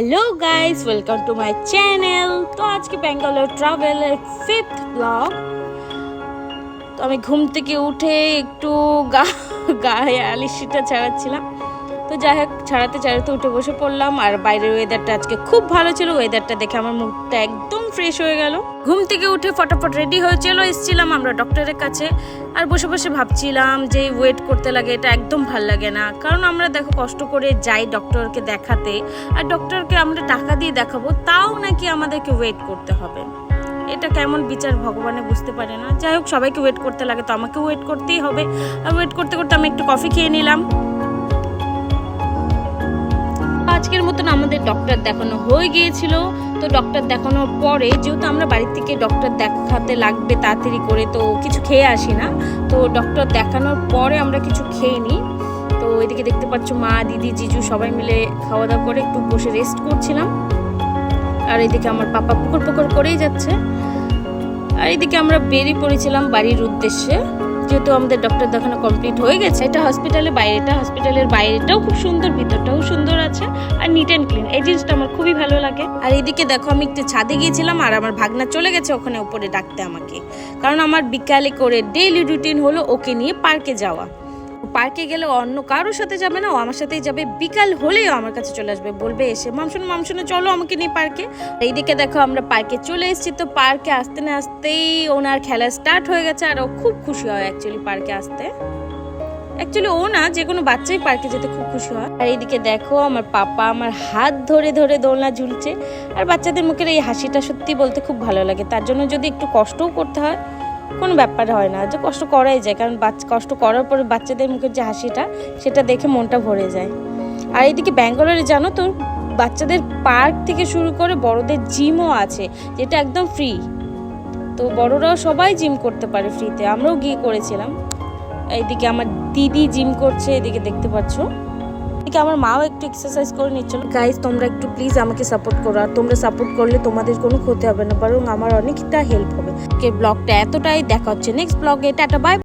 Hello guys, welcome to my channel. तो आज के बेंगालोर ट्रैवल 5th ব্লগ। তো আমি ঘুম থেকে উঠে একটু গায়ে আলিশিটা ছাড়াচ্ছিলাম। তো যাই হোক, ছাড়াতে ছাড়াতে উঠে বসে পড়লাম। আর বাইরের ওয়েদারটা আজকে খুব ভালো ছিল। ওয়েদারটা দেখে আমার মুডটা একদম ফ্রেশ হয়ে গেল। ঘুম থেকে উঠে ফটাফট রেডি হয়ে চলে এসেছিলাম আমরা ডক্টরের কাছে। আর বসে বসে ভাবছিলাম যে ওয়েট করতে লাগে, এটা একদম ভাল লাগে না। কারণ আমরা দেখো কষ্ট করে যাই ডক্টরকে দেখাতে, আর ডক্টরকে আমরা টাকা দিয়ে দেখাবো, তাও নাকি আমাদেরকে ওয়েট করতে হবে। এটা কেমন বিচার ভগবানে বুঝতে পারে না। যাই হোক, সবাইকে ওয়েট করতে লাগে, তো আমাকে ওয়েট করতেই হবে। আর ওয়েট করতে করতে আমি একটু কফি খেয়ে নিলাম। আজকের মতন আমাদের ডক্টর দেখানো হয়ে গিয়েছিল। তো ডক্টর দেখানোর পরে যেহেতু আমরা বাড়ির থেকে ডক্টর দেখাতে লাগবে তাড়াতাড়ি করে, তো কিছু খেয়ে আসি না। তো ডক্টর দেখানোর পরে আমরা কিছু খেয়ে নিই। তো এদিকে দেখতে পাচ্ছ মা, দিদি, জিজু সবাই মিলে খাওয়া দাওয়া করে একটু বসে রেস্ট করছিলাম। আর এদিকে আমার পাপা পুকুর পুকুর করেই যাচ্ছে। আর এদিকে আমরা বেরিয়ে পড়েছিলাম বাড়ির উদ্দেশ্যে, যেহেতু আমাদের ডক্টর দেখানো কমপ্লিট হয়ে গেছে। এটা হসপিটালের বাইরেটা, হসপিটালের বাইরেটাও খুব সুন্দর, ভিতরটাও সুন্দর আছে আর নিট অ্যান্ড ক্লিন। এই জিনিসটা আমার খুবই ভালো লাগে। আর এইদিকে দেখো, আমি একটু ছাদে গিয়েছিলাম আর আমার ভাগনা চলে গেছে ওখানে উপরে ডাকতে আমাকে। কারণ আমার বিকালে করে ডেইলি রুটিন হলো ওকে নিয়ে পার্কে যাওয়া। পার্কে গেলে অন্য কারোর সাথে যাবে না, ও আমার সাথেই যাবে। বিকাল হলেই আমার কাছে চলে আসবে, বলবে এসে মামশুনে চলো আমাকে নিয়ে পার্কে। এইদিকে দেখো আমরা পার্কে চলে এসেছি। তো পার্কে আসতে না আসতেই ওনার খেলা স্টার্ট হয়ে গেছে। আর ও খুব খুশি হয় অ্যাকচুয়ালি পার্কে আসতে। অ্যাকচুয়ালি ও না, যে কোনো বাচ্চাই পার্কে যেতে খুব খুশি হয়। আর এইদিকে দেখো আমার পাপা আমার হাত ধরে ধরে দোলনা ঝুলছে। আর বাচ্চাদের মুখের এই হাসিটা সত্যি বলতে খুব ভালো লাগে। তার জন্য যদি একটু কষ্টও করতে হয়, কোনো ব্যাপার হয় না, যে কষ্ট করাই যায়। কারণ কষ্ট করার পরে বাচ্চাদের মুখের যে হাসিটা, সেটা দেখে মনটা ভরে যায়। আর এইদিকে ব্যাঙ্গালোরে জানো তো, বাচ্চাদের পার্ক থেকে শুরু করে বড়দের জিমও আছে, যেটা একদম ফ্রি। তো বড়রাও সবাই জিম করতে পারে ফ্রিতে। আমরাও গিয়ে করেছিলাম। এইদিকে আমার দিদি জিম করছে, এদিকে দেখতে পাচ্ছ। এদিকে আমার মাও একটু এক্সারসাইজ করে নিচ্ছিল। গাইজ, তোমরা একটু প্লিজ আমাকে সাপোর্ট করো। আর তোমরা সাপোর্ট করলে তোমাদের কোনো ক্ষতি হবে না, বরং আমার অনেকটা হেল্প হবে। ব্লগটা এতটাই, দেখা হচ্ছে নেক্সট ব্লগে। Tata, by.